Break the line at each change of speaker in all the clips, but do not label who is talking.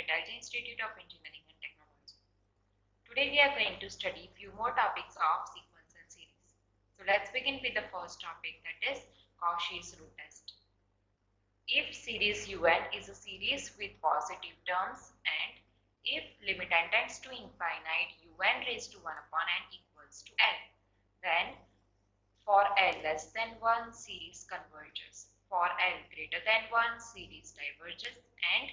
Netaji Institute of Engineering and Technology. Today we are going to study few more topics of sequence and series. So let's begin with the first topic, that is Cauchy's root test. If series un is a series with positive terms and if limit n tends to infinite un raised to 1 upon n equals to l, then for l less than 1 series converges, for l greater than 1 series diverges, and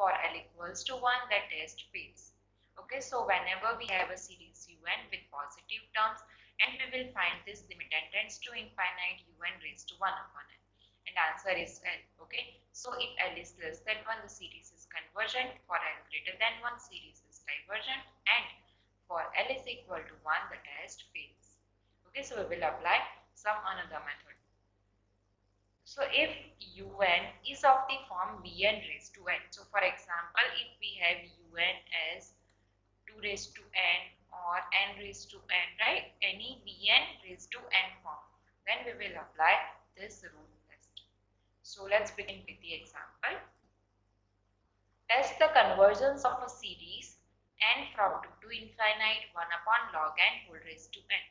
for l equals to 1 the test fails. Okay, so whenever we have a series un with positive terms and we will find this limit n tends to infinite un raised to 1 upon n, and answer is l. Okay, so if l is less than 1 the series is convergent, for l greater than 1 series is divergent, and for l is equal to 1 the test fails. Okay, so we will apply some another method. So if un is of the form bn raised to n, so for example if we have un as 2 raised to n or n raised to n, right, any bn raised to n form, then we will apply this root test. So let's begin with the example. Test the convergence of a series n from 2 to infinite 1 upon log n whole raised to n.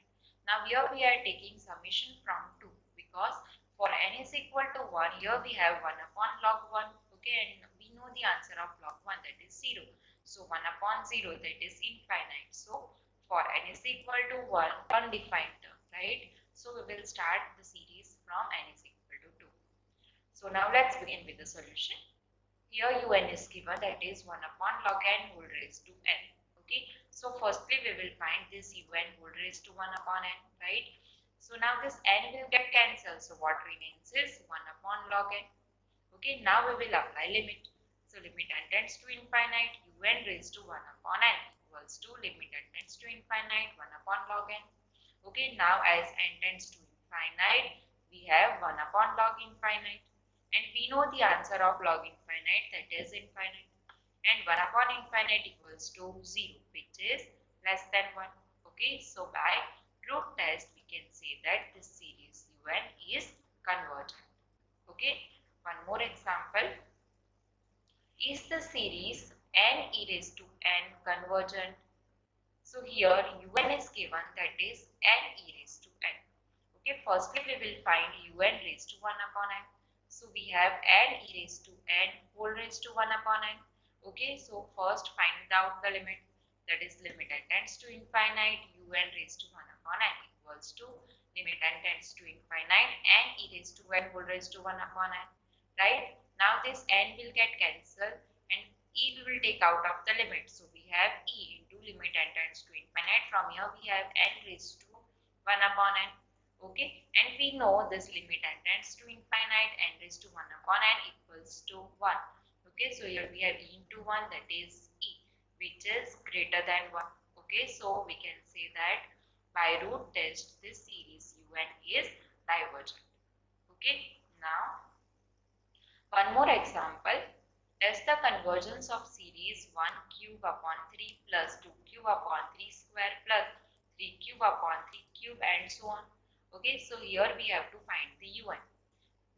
Now here we are taking summation from 2 because for n is equal to 1, here we have 1 upon log 1, okay, and we know the answer of log 1, that is 0. So 1 upon 0, that is infinite. So for n is equal to 1, undefined term, right? So we will start the series from n is equal to 2. So now let's begin with the solution. Here un is given, that is 1 upon log n whole raised to n. Okay, so firstly we will find this un whole raised to 1 upon n, right? So now this n will get cancelled, so what remains is 1 upon log n. Okay, now we will apply limit. So limit n tends to infinite un raised to 1 upon n equals to limit n tends to infinite 1 upon log n. Okay, now as n tends to infinite, we have 1 upon log infinite, and we know the answer of log infinite, that is infinite, and 1 upon infinite equals to 0, which is less than 1. Okay, so by root test we can say that this series un is convergent. Okay, one more example. Is the series n e raised to n convergent? So here un is given, that is n e raised to n. Okay, firstly we will find un raised to 1 upon n. So we have n e raised to n whole raised to 1 upon n. Okay, so first find out the limit, that is limit n tends to infinite un raised to 1 upon n equals to limit n tends to infinite n e raised to n whole raised to 1 upon n, right? Now this n will get cancelled and e we will take out of the limit, so we have e into limit n tends to infinite. From here we have n raised to 1 upon n. Okay, and we know this limit n tends to infinite n raised to 1 upon n equals to 1. Okay, so here we have e into 1, that is e, which is greater than 1. Okay, so we can say that by root test this series un is divergent. Okay, now one more example. Test the convergence of series 1 cube upon 3 plus 2 cube upon 3 square plus 3 cube upon 3 cube and so on. Okay, so here we have to find the un.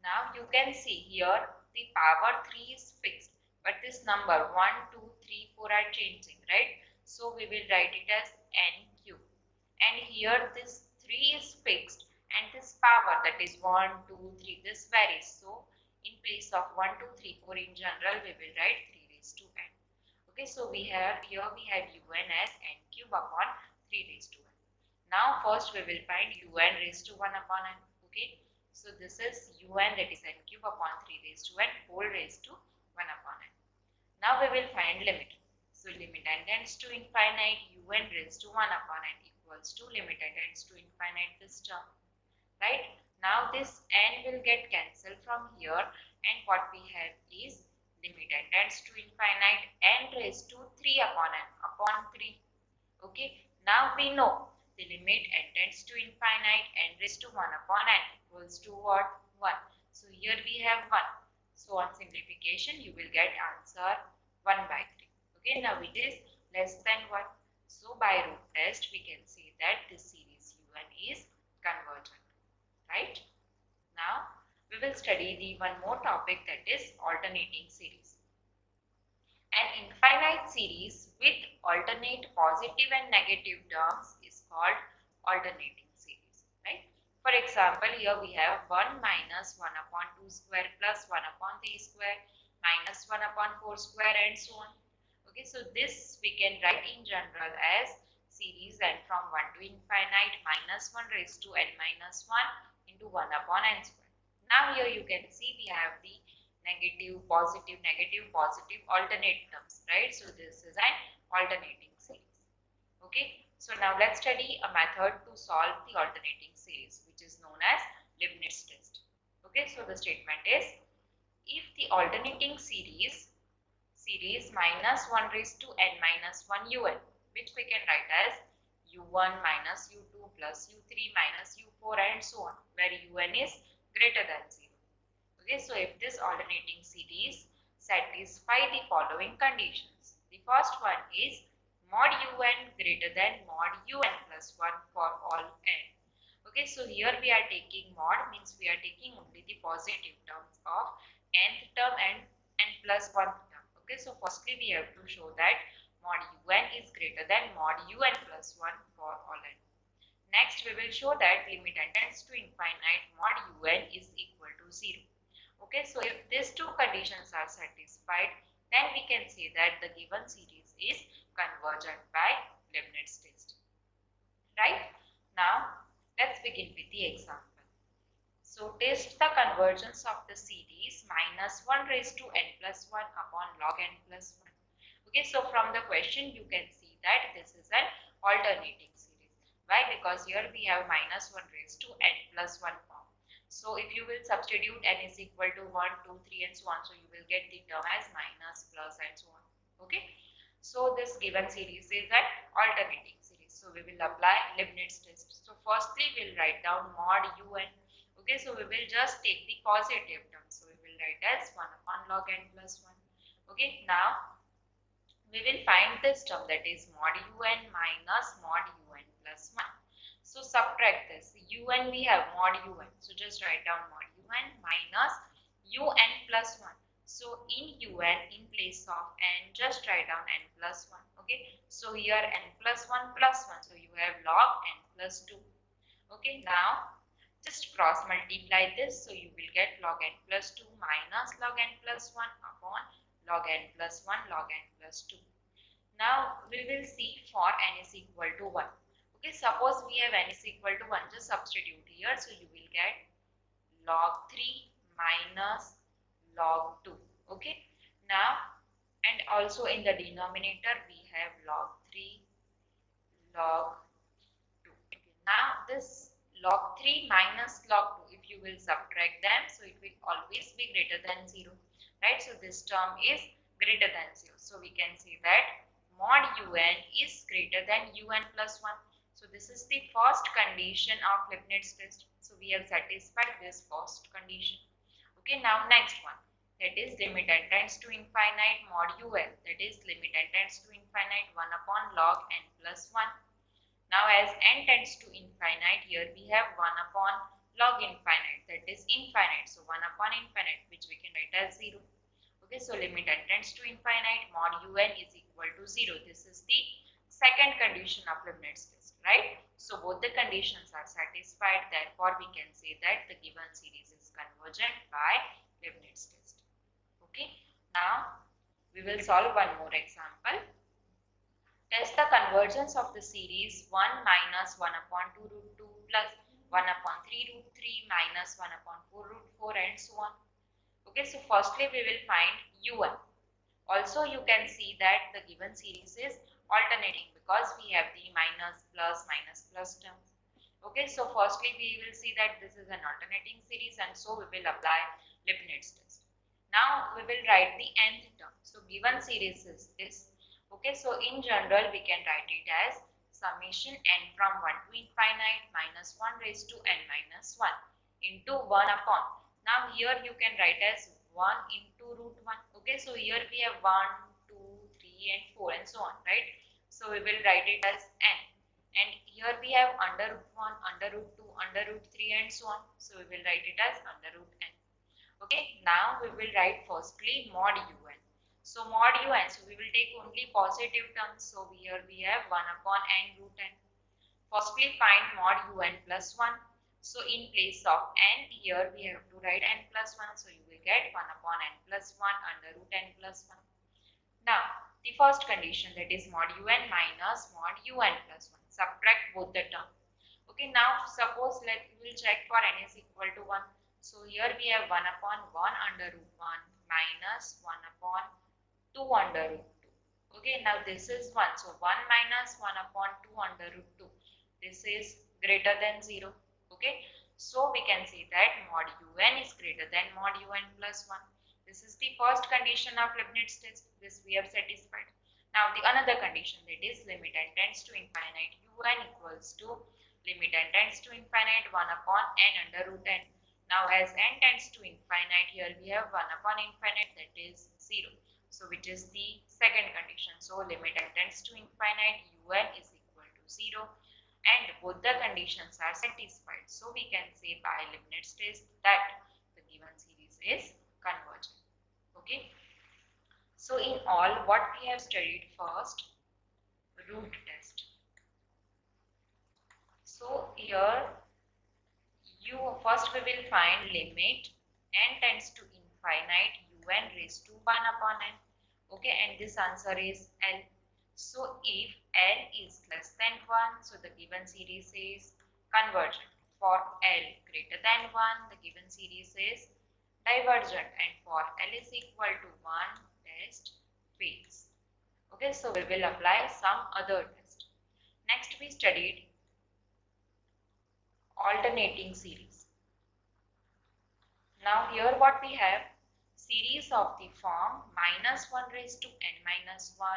Now you can see here the power 3 is fixed, but this number 1, 2, 3, 4 are changing, right? So we will write it as n cube, and here this 3 is fixed and this power, that is 1, 2, 3, this varies. So in place of 1, 2, 3, 4 in general we will write 3 raised to n. Okay, so we have here we have un as n cube upon 3 raised to n. Now first we will find un raised to 1 upon n. Okay, so this is un, that is n cube upon 3 raised to n whole raised to 1 upon n. Now we will find limit. So limit n tends to infinite un raised to 1 upon n equals to limit n tends to infinite this term, right? Now this n will get cancelled from here, and what we have is limit n tends to infinite n raised to 3 upon n upon 3. Okay, now we know the limit n tends to infinite n raised to 1 upon n equals to what? 1. So here we have 1. So on simplification you will get answer 1 by 3. Okay, now it is less than 1. So by root test we can say that this series un is convergent, right? Now we will study the one more topic, that is alternating series. An series with alternate positive and negative terms is called alternating series, right? For example, here we have 1 minus 1 upon 2 square plus 1 upon 3 square minus 1 upon 4 square and so on. Okay, so this we can write in general as series n from 1 to infinite minus 1 raised to n minus 1 into 1 upon n square. Now here you can see we have the negative, positive alternate terms, right? So this is an alternating series. Okay, so now let's study a method to solve the alternating series, which is known as Leibniz test. Okay, so the statement is, if the alternating series minus 1 raised to n minus 1 un, which we can write as u1 minus u2 plus u3 minus u4 and so on, where un is greater than 0. Okay, so if this alternating series satisfy the following conditions. The first one is mod un greater than mod un plus 1 for all n. Okay, so here we are taking mod, means we are taking only the positive terms of nth term and n plus 1 term. Okay, so firstly we have to show that mod un is greater than mod un plus 1 for all n. Next we will show that limit n tends to infinite mod un is equal to 0. Okay, so if these two conditions are satisfied, then we can say that the given series is convergent by Leibniz test. Right? Now, let's begin with the example. So, test the convergence of the series minus 1 raised to n plus 1 upon log n plus 1. Okay, so from the question you can see that this is an alternating series. Why? Because here we have minus 1 raised to n plus 1 form. So if you will substitute n is equal to 1, 2, 3 and so on, so you will get the term as minus, plus and so on. Okay. So this given series is an alternating series. So we will apply Leibniz test. So firstly we will write down mod un. Okay. So we will just take the positive term. So we will write as 1 upon log n plus 1. Okay. Now we will find this term, that is mod un minus mod un plus 1. So subtract this. Un we have mod un. So just write down mod un minus un plus 1. So in un, in place of n, just write down n plus 1. Okay. So here n plus 1 plus 1. So you have log n plus 2. Okay. Now just cross multiply this. So you will get log n plus 2 minus log n plus 1 upon log n plus 1 log n plus 2. Now we will see for n is equal to 1. Okay, suppose we have n is equal to 1, just substitute here. So you will get log 3 minus log 2. Okay, now and also in the denominator we have log 3 log 2. Okay, now this log 3 minus log 2, if you will subtract them, so it will always be greater than 0, right? So this term is greater than 0. So we can say that mod un is greater than un plus 1. So this is the first condition of Leibniz test. So we have satisfied this first condition. Okay, now next one, that is limit n tends to infinite mod un, that is limit n tends to infinite 1 upon log n plus 1. Now as n tends to infinite, here we have 1 upon log infinite, that is infinite. So 1 upon infinite, which we can write as 0. Okay, so limit n tends to infinite mod un is equal to 0. This is the second condition of Leibniz test, right? So both the conditions are satisfied, therefore we can say that the given series is convergent by Leibniz test. Okay, now we will solve one more example. Test the convergence of the series 1 minus 1 upon 2 root 2 plus 1 upon 3 root 3 minus 1 upon 4 root 4 and so on. Okay, so firstly we will find un. Also you can see that the given series is alternating because we have the minus plus terms. Okay, so firstly we will see that this is an alternating series and so we will apply Leibniz test. Now we will write the nth term. So given series is this. Okay, so in general we can write it as summation n from 1 to infinite minus 1 raised to n minus 1 into 1 upon. Now here you can write as 1 into root 1. Okay, so here we have 1, 2, 3 and 4 and so on, right? So we will write it as n. And here we have under root 1, under root 2, under root 3 and so on. So we will write it as under root n. Okay, now we will write firstly mod un. So mod un, so we will take only positive terms. So here we have 1 upon n root n. Firstly find mod un plus 1. So in place of n, here we have to write n plus 1. So you will get 1 upon n plus 1 under root n plus 1. Now the first condition, that is mod un minus mod un plus 1. Subtract both the terms. Okay, now suppose we will check for n is equal to 1. So here we have 1 upon 1 under root 1 minus 1 upon 2 under root 2. Okay, now this is 1. So 1 minus 1 upon 2 under root 2. This is greater than 0. Okay, so we can say that mod un is greater than mod un plus 1. This is the first condition of Leibniz test. This we have satisfied. Now the another condition, that is limit n tends to infinite un equals to limit n tends to infinite 1 upon n under root n. Now as n tends to infinite, here we have 1 upon infinite, that is 0. So which is the second condition. So limit n tends to infinite un is equal to 0 and both the conditions are satisfied. So we can say by Leibniz test that the given series is convergent. Okay. So in all, what we have studied first, root test. So here first we will find limit n tends to infinite un raised to 1 upon n. Okay, and this answer is L. So if L is less than 1, so the given series is convergent. For L greater than 1, the given series is divergent, and for L is equal to 1, test fails. Okay, so we will apply some other test. Next we studied alternating series. Now here what we have, series of the form minus 1 raised to n minus 1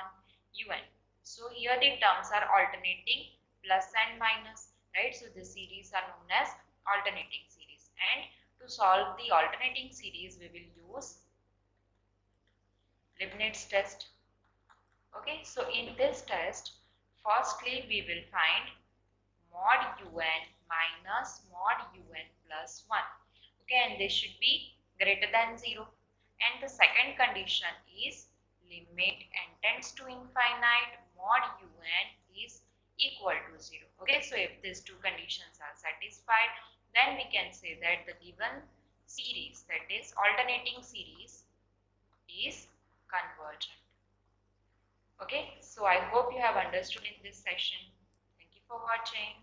un. So here the terms are alternating plus and minus, right? So the series are known as alternating series, and to solve the alternating series we will use Leibniz test. Okay, so in this test, firstly we will find mod un minus mod un plus 1. Okay, and this should be greater than 0. And the second condition is limit n tends to infinite mod un is equal to 0. Okay, so if these two conditions are satisfied, then we can say that the given series, that is alternating series, is convergent. Okay, so I hope you have understood in this session. Thank you for watching.